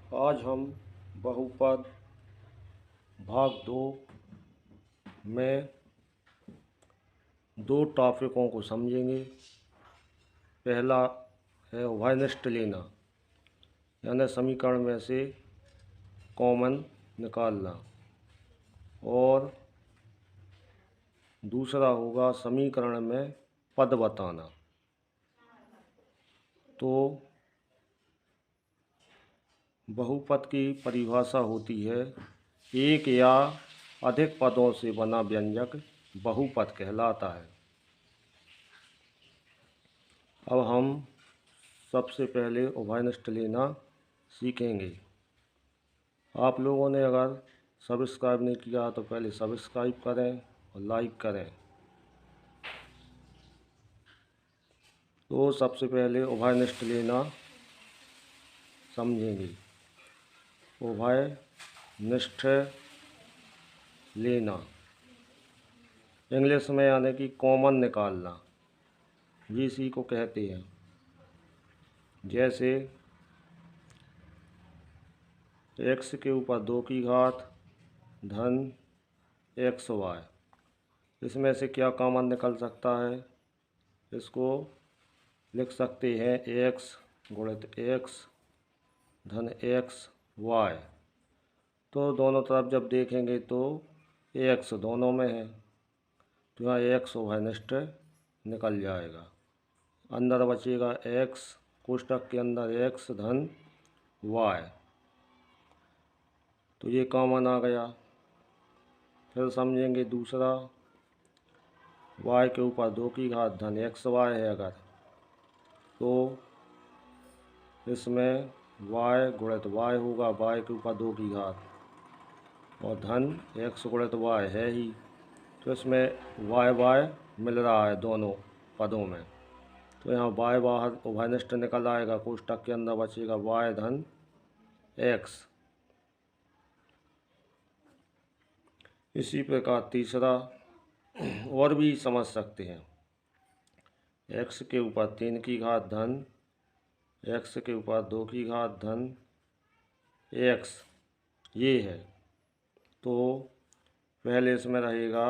आज हम बहुपद भाग 2 में दो टॉपिकों को समझेंगे। पहला है उभयनिष्ठ लेना, यानी समीकरण में से कॉमन निकालना, और दूसरा होगा समीकरण में पद बताना। तो बहुपद की परिभाषा होती है, एक या अधिक पदों से बना व्यंजक बहुपद कहलाता है। अब हम सबसे पहले उभयनिष्ठ लेना सीखेंगे। आप लोगों ने अगर सब्सक्राइब नहीं किया तो पहले सब्सक्राइब करें और लाइक करें। तो सबसे पहले उभयनिष्ठ लेना समझेंगे। उभयनिष्ठ लेना इंग्लिश में यानी कि कॉमन निकालना, इसी को कहते हैं। जैसे x के ऊपर 2 की घात धन xy, इसमें से क्या कॉमन निकल सकता है? इसको लिख सकते हैं x गुणित x धन xy। तो दोनों तरफ जब देखेंगे तो x दोनों में है, तो यहाँ x उभयनिष्ठ निकल जाएगा। अंदर बचेगा x, कोष्ठक के अंदर x धन y, तो ये कॉमन आ गया। फिर समझेंगे दूसरा, y के ऊपर 2 की घात धन xy है अगर, तो इसमें y गुणित y होगा, y के ऊपर 2 की घात, और धन x गुणित y है ही, तो इसमें y मिल रहा है दोनों पदों में, तो यहाँ y बाहर उभयनिष्ठ निकल आएगा। कोष्ठक के अंदर बचेगा y धन x। इसी प्रकार तीसरा और भी समझ सकते हैं, x के ऊपर 3 की घात धन x के ऊपर 2 की घात धन x, ये है। तो पहले इसमें रहेगा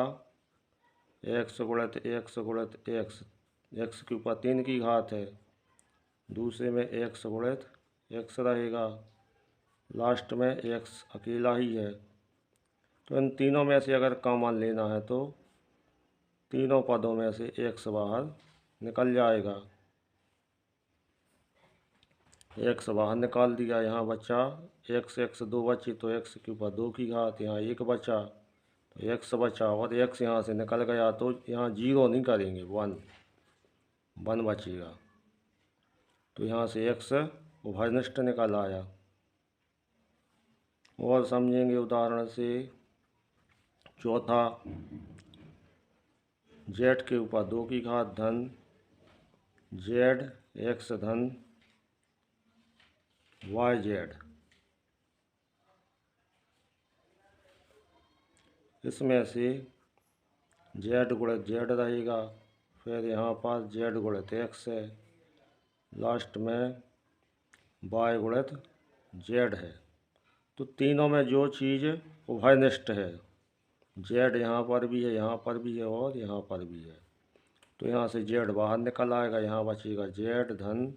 x गुणित x गुणित x, x के ऊपर 3 की घात है, दूसरे में x गुणित x रहेगा, लास्ट में x अकेला ही है। तो इन तीनों में से अगर कॉमन लेना है तो तीनों पदों में से x बाहर निकल जाएगा। x बाहर निकाल दिया, यहाँ बचा x 2 बची, तो x के ऊपर 2 की घात, यहाँ 1 बचा, तो x बचा, और x यहाँ से निकल गया, तो यहाँ 0 नहीं करेंगे, 1 बचेगा, तो यहाँ से x उभयनिष्ठ निकल आया। और समझेंगे उदाहरण से चौथा, z के ऊपर 2 की घात धन zx धन yz, इसमें से z गुणित z रहेगा, फिर यहाँ पर z गुणित x है, लास्ट में y गुणित z है। तो तीनों में जो चीज़ उभयनिष्ठ है, z यहाँ पर भी है, यहाँ पर भी है, और यहाँ पर भी है, तो यहाँ से z बाहर निकल आएगा, यहाँ बचेगा z धन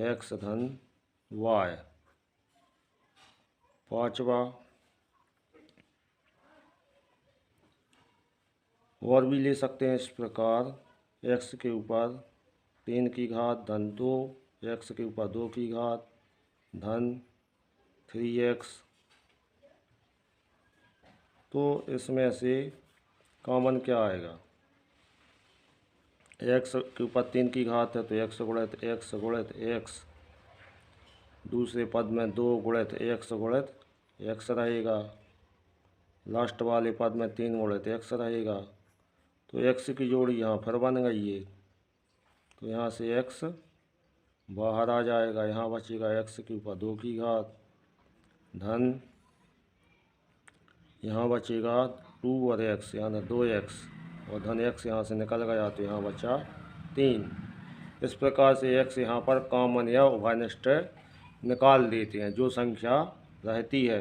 x धन y। पांचवा और भी ले सकते हैं इस प्रकार, x के ऊपर 3 की घात धन 2, x के ऊपर 2 की घात धन 3x। तो इसमें से कॉमन क्या आएगा? x के ऊपर 3 की घात है, तो x गुणित x, दूसरे पद में 2 गुणित x रहेगा, लास्ट वाले पद में 3 गुणित x रहेगा, तो x की जोड़ी यहाँ फिर बन गई है, तो यहाँ से x बाहर आ जाएगा, यहाँ बचेगा x के ऊपर 2 की घात धन, यहाँ बचेगा 2 और x यानी 2x, और धन x यहाँ से निकल गया, तो यहाँ बचा 3। इस प्रकार से x यहाँ पर कॉमन या उभयनिष्ठ निकाल देते हैं जो संख्या रहती है।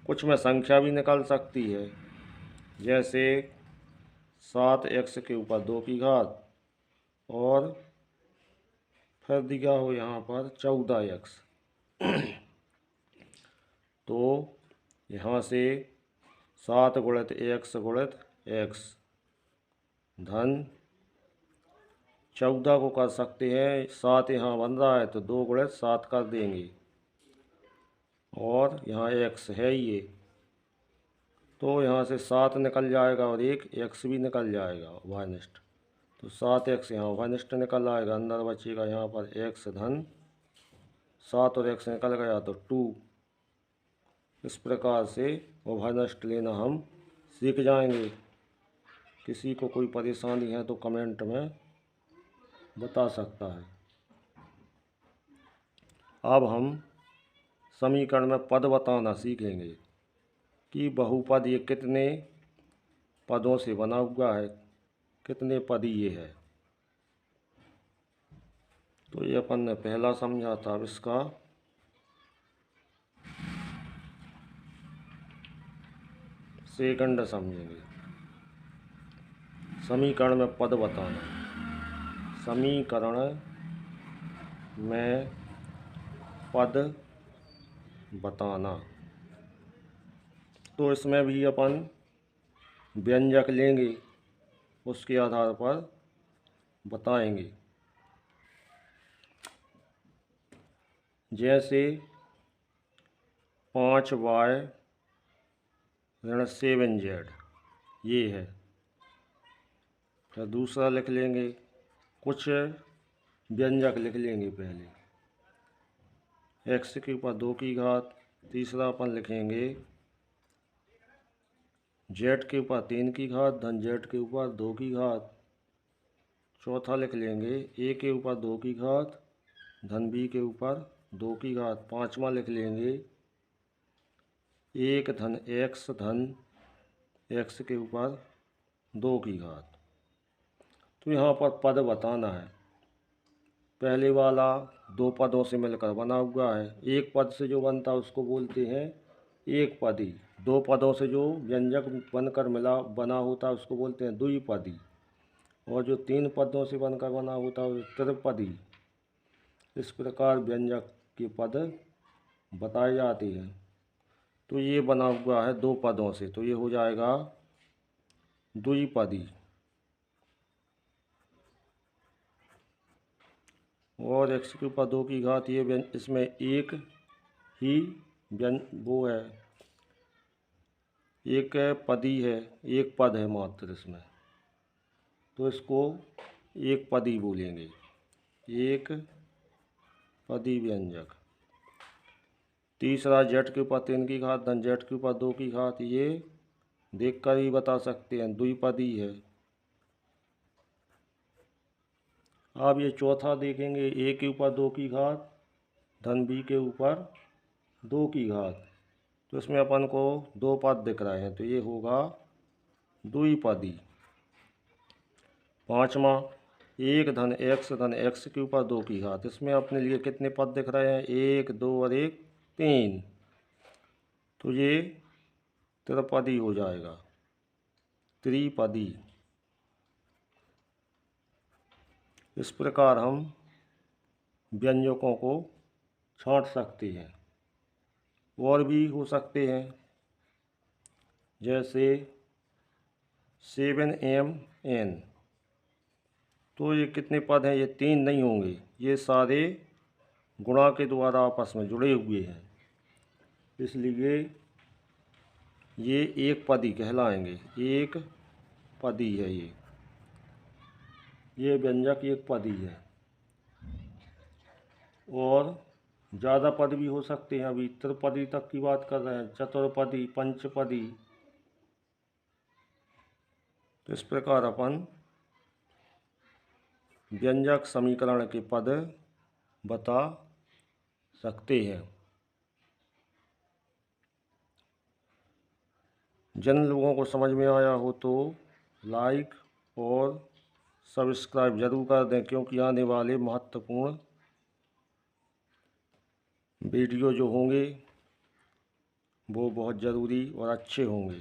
कुछ में संख्या भी निकल सकती है, जैसे 7x के ऊपर 2 की घात और फिर दिया हो यहाँ पर 14x। तो यहाँ से 7 गुणित x धन 14 को कर सकते हैं। 7 यहाँ बन रहा है तो 2 गुणित 7 कर देंगे और यहाँ x है ये, तो यहाँ से 7 निकल जाएगा और एक x भी निकल जाएगा उभयनिष्ठ। तो 7x यहाँ उभयनिष्ठ निकल आएगा, अंदर बचेगा यहाँ पर x धन 7 और x निकल गया तो 2। इस प्रकार से उभयनिष्ठ लेना हम सीख जाएंगे। किसी को कोई परेशानी है तो कमेंट में बता सकता है। अब हम समीकरण में पद बताना सीखेंगे कि बहुपद ये कितने पदों से बना हुआ है, कितने पदी ये है। तो ये अपन ने पहला समझा था। अब इसका सेकंड समझेंगे। समीकरण में पद बताना। समीकरण में पद बताना, तो इसमें भी अपन व्यंजक लेंगे, उसके आधार पर बताएंगे। जैसे 5y ऋण 7z ये है। फिर दूसरा लिख लेंगे, कुछ व्यंजक लिख लेंगे पहले। x के ऊपर 2 की घात। तीसरा अपन लिखेंगे z के ऊपर 3 की घात धन z के ऊपर 2 की घात। चौथा लिख लेंगे a के ऊपर 2 की घात धन b के ऊपर 2 की घात। पाँचवा लिख लेंगे 1 धन x धन x के ऊपर 2 की घात। तो यहाँ पर पद बताना है। पहले वाला 2 पदों से मिलकर बना हुआ है। एक पद से जो बनता है उसको बोलते हैं एक पदी। 2 पदों से जो व्यंजक बनकर बना होता है उसको बोलते हैं द्विपदी। और जो 3 पदों से बनकर बना होता है त्रिपदी। इस प्रकार व्यंजक के पद बताए जाते हैं। तो ये बना हुआ है 2 पदों से, तो ये हो जाएगा द्विपदी। और x के ऊपर 2 की घात ये इसमें एक ही वो है, एक पदी है, एक पद है मात्र इसमें, तो इसको एक पदी बोलेंगे, एक पदी व्यंजक। तीसरा z के ऊपर 3 की घात धन z के ऊपर 2 की घात, ये देखकर ही बता सकते हैं द्विपदी है। अब ये चौथा देखेंगे, a के ऊपर 2 की घात धन b के ऊपर 2 की घात। तो इसमें अपन को 2 पद दिख रहे हैं, तो ये होगा द्विपदी। पाँचवा 1 धन x के ऊपर 2 की घात। इसमें अपने लिए कितने पद दिख रहे हैं, 1 2 और 1 3, तो ये त्रिपदी हो जाएगा, त्रिपदी। इस प्रकार हम व्यंजकों को छांट सकते हैं। और भी हो सकते हैं, जैसे 7mn, तो ये कितने पद हैं, ये 3 नहीं होंगे, ये सारे गुणा के द्वारा आपस में जुड़े हुए हैं, इसलिए ये एक पदी कहलाएंगे। एक पदी है ये व्यंजक एक पदी है। और ज़्यादा पद भी हो सकते हैं, अभी त्रिपदी तक की बात कर रहे हैं, चतुर्पदी, पंचपदी। तो इस प्रकार अपन व्यंजक समीकरण के पद बता सकते हैं। जिन लोगों को समझ में आया हो तो लाइक और सब्सक्राइब जरूर कर दें, क्योंकि आने वाले महत्वपूर्ण वीडियो जो होंगे वो बहुत ज़रूरी और अच्छे होंगे,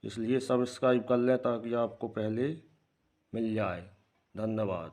इसलिए सब्सक्राइब कर लें ताकि आपको पहले मिल जाए। धन्यवाद।